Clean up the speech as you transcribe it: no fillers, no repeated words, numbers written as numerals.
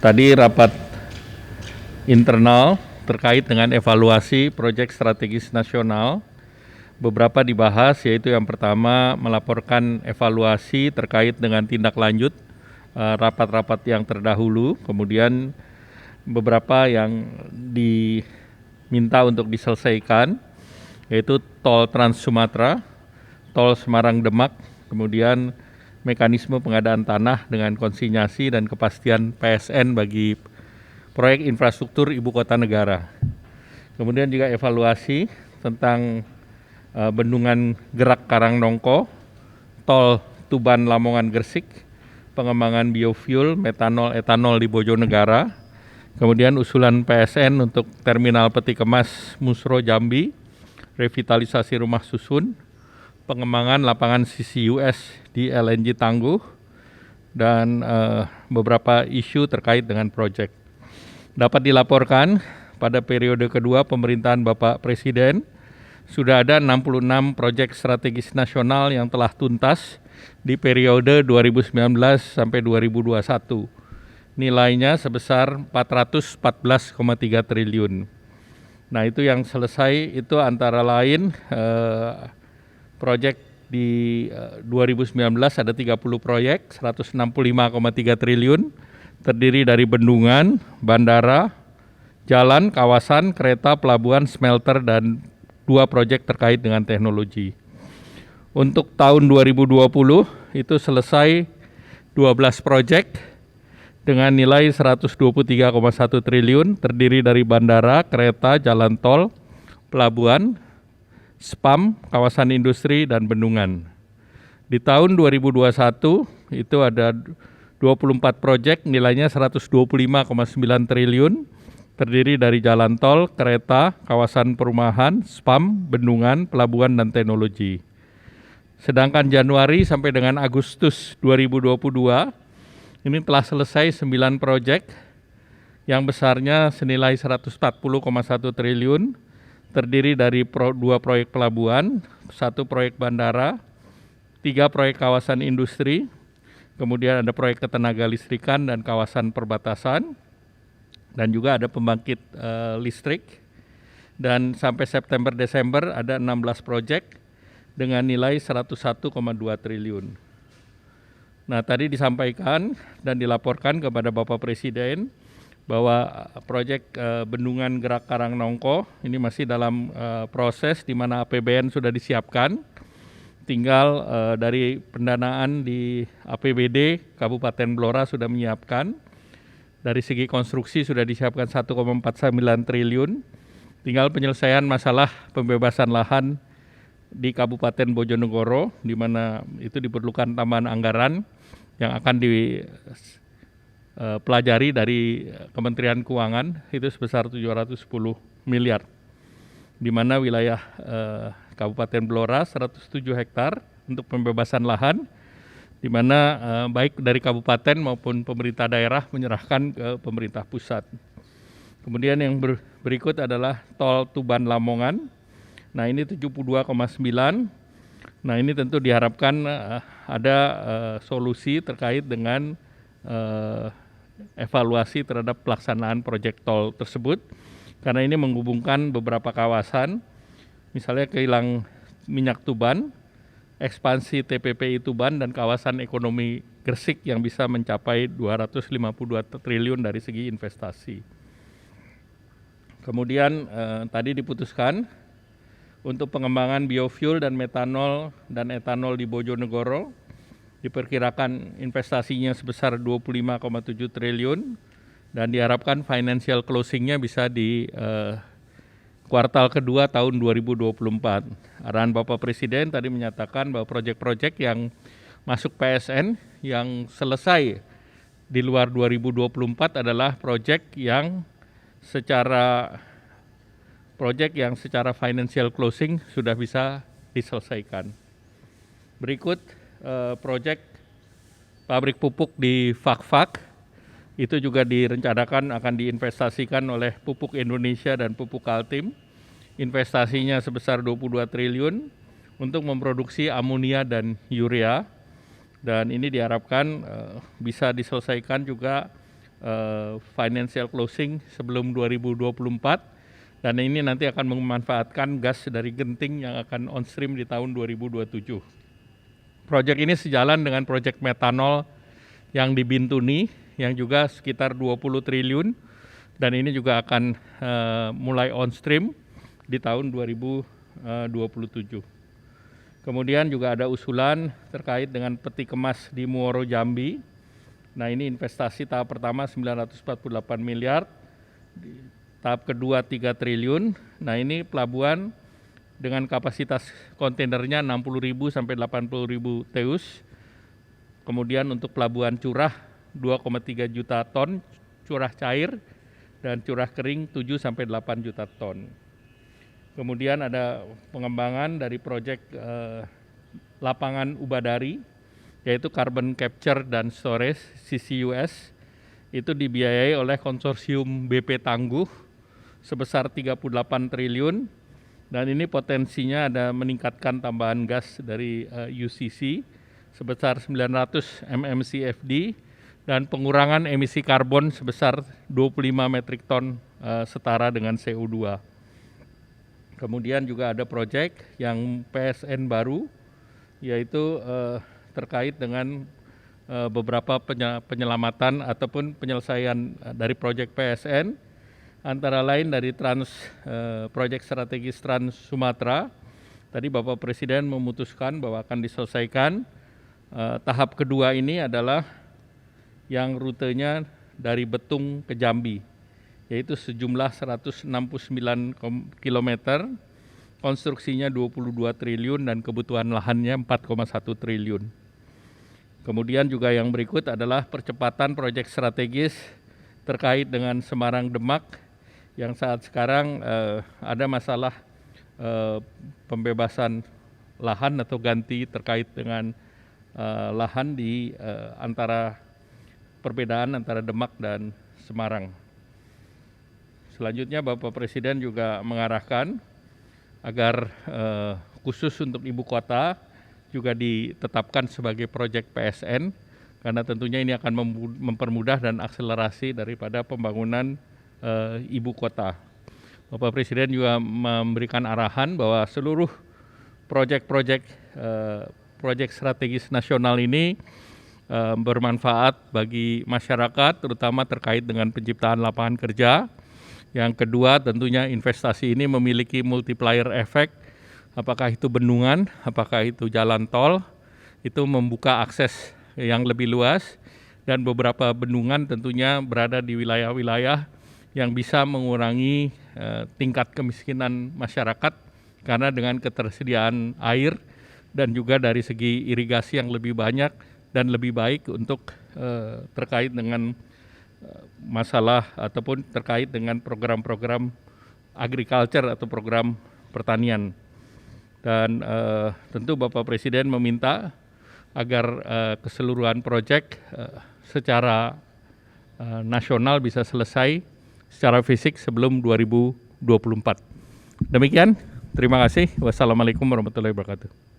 Tadi rapat internal terkait dengan evaluasi proyek strategis nasional. Beberapa dibahas, yaitu yang pertama melaporkan evaluasi terkait dengan tindak lanjut rapat-rapat yang terdahulu, kemudian beberapa yang diminta untuk diselesaikan, yaitu tol Trans Sumatera, tol Semarang Demak, kemudian mekanisme pengadaan tanah dengan konsinyasi dan kepastian PSN bagi proyek infrastruktur ibu kota negara. Kemudian juga evaluasi tentang bendungan Gerak Karangnongko, tol Tuban Lamongan Gresik, pengembangan biofuel, metanol, etanol di Bojonegara, kemudian usulan PSN untuk terminal peti kemas Musro Jambi, revitalisasi rumah susun, pengembangan lapangan CCUS di LNG Tangguh, dan beberapa isu terkait dengan proyek. Dapat dilaporkan pada periode kedua pemerintahan Bapak Presiden, sudah ada 66 proyek strategis nasional yang telah tuntas di periode 2019 sampai 2021. Nilainya sebesar 414,3 triliun. Nah, itu yang selesai itu antara lain proyek di 2019 ada 30 proyek, 165,3 triliun, terdiri dari bendungan, bandara, jalan, kawasan, kereta, pelabuhan, smelter, dan 2 proyek terkait dengan teknologi. Untuk tahun 2020 itu selesai 12 proyek dengan nilai 123,1 triliun, terdiri dari bandara, kereta, jalan tol, pelabuhan, spam, kawasan industri, dan bendungan. Di tahun 2021 itu ada 24 proyek nilainya 125,9 triliun, terdiri dari jalan tol, kereta, kawasan perumahan, spam, bendungan, pelabuhan, dan teknologi. Sedangkan Januari sampai dengan Agustus 2022, ini telah selesai 9 proyek yang besarnya senilai 140,1 triliun, terdiri dari 2 proyek pelabuhan, 1 proyek bandara, 3 proyek kawasan industri, kemudian ada proyek ketenaga listrikan dan kawasan perbatasan, dan juga ada pembangkit listrik. Dan sampai September-Desember ada 16 proyek dengan nilai 101,2 triliun. Nah, tadi disampaikan dan dilaporkan kepada Bapak Presiden bahwa proyek bendungan Gerak Karangnongko ini masih dalam proses di mana APBN sudah disiapkan. Tinggal dari pendanaan di APBD Kabupaten Blora sudah menyiapkan. Dari segi konstruksi sudah disiapkan 1,49 triliun. Tinggal penyelesaian masalah pembebasan lahan di Kabupaten Bojonegoro, di mana itu diperlukan tambahan anggaran yang akan dipelajari dari Kementerian Keuangan, itu sebesar 710 miliar. Di mana wilayah Kabupaten Blora 107 hektar untuk pembebasan lahan, di mana baik dari kabupaten maupun pemerintah daerah menyerahkan ke pemerintah pusat. Kemudian yang berikut adalah tol Tuban Lamongan. Nah, ini 72,9. Nah, ini tentu diharapkan ada solusi terkait dengan evaluasi terhadap pelaksanaan proyek tol tersebut, karena ini menghubungkan beberapa kawasan, misalnya kilang minyak Tuban, ekspansi TPPI Tuban, dan kawasan ekonomi Gresik yang bisa mencapai 252 triliun dari segi investasi. Kemudian tadi diputuskan untuk pengembangan biofuel dan metanol dan etanol di Bojonegoro, diperkirakan investasinya sebesar 25,7 triliun dan diharapkan financial closing-nya bisa di kuartal kedua tahun 2024. Arahan Bapak Presiden tadi menyatakan bahwa proyek-proyek yang masuk PSN yang selesai di luar 2024 adalah proyek yang secara financial closing sudah bisa diselesaikan. Berikut proyek pabrik pupuk di Fakfak, itu juga direncanakan akan diinvestasikan oleh Pupuk Indonesia dan Pupuk Kaltim. Investasinya sebesar 22 triliun untuk memproduksi amonia dan urea. Dan ini diharapkan bisa diselesaikan juga financial closing sebelum 2024, dan ini nanti akan memanfaatkan gas dari Genting yang akan on stream di tahun 2027. Proyek ini sejalan dengan proyek metanol yang di Bintuni yang juga sekitar 20 triliun, dan ini juga akan mulai on stream di tahun 2027. Kemudian juga ada usulan terkait dengan peti kemas di Muaro Jambi. Nah, ini investasi tahap pertama 948 miliar, tahap kedua 3 triliun. Nah, ini pelabuhan dengan kapasitas kontainernya 60.000 sampai 80.000 TEUs. Kemudian untuk pelabuhan curah 2,3 juta ton curah cair dan curah kering 7 sampai 8 juta ton. Kemudian ada pengembangan dari proyek lapangan Ubadari, yaitu Carbon Capture dan Storage CCUS. Itu dibiayai oleh konsorsium BP Tangguh sebesar 38 triliun, dan ini potensinya ada meningkatkan tambahan gas dari UCC sebesar 900 mmCFD dan pengurangan emisi karbon sebesar 25 metrik ton setara dengan CO2. Kemudian juga ada proyek yang PSN baru, yaitu terkait dengan beberapa penyelamatan ataupun penyelesaian dari proyek PSN, antara lain dari proyek strategis Trans Sumatera. Tadi Bapak Presiden memutuskan bahwa akan diselesaikan. Tahap kedua ini adalah yang rutenya dari Betung ke Jambi, yaitu sejumlah 169 km, konstruksinya 22 triliun dan kebutuhan lahannya 4,1 triliun. Kemudian juga yang berikut adalah percepatan proyek strategis terkait dengan Semarang Demak, yang saat sekarang ada masalah pembebasan lahan atau ganti terkait dengan lahan di perbedaan antara Demak dan Semarang. Selanjutnya Bapak Presiden juga mengarahkan agar khusus untuk ibu kota juga ditetapkan sebagai proyek PSN, karena tentunya ini akan mempermudah dan akselerasi daripada pembangunan ibu kota. Bapak Presiden juga memberikan arahan bahwa seluruh proyek strategis nasional ini bermanfaat bagi masyarakat, terutama terkait dengan penciptaan lapangan kerja. Yang kedua, tentunya investasi ini memiliki multiplier effect, apakah itu bendungan, apakah itu jalan tol, itu membuka akses yang lebih luas, dan beberapa bendungan tentunya berada di wilayah-wilayah yang bisa mengurangi tingkat kemiskinan masyarakat, karena dengan ketersediaan air dan juga dari segi irigasi yang lebih banyak dan lebih baik untuk terkait dengan masalah ataupun terkait dengan program-program agriculture atau program pertanian. Dan tentu Bapak Presiden meminta agar keseluruhan proyek secara nasional bisa selesai secara fisik sebelum 2024. Demikian, terima kasih. Wassalamualaikum warahmatullahi wabarakatuh.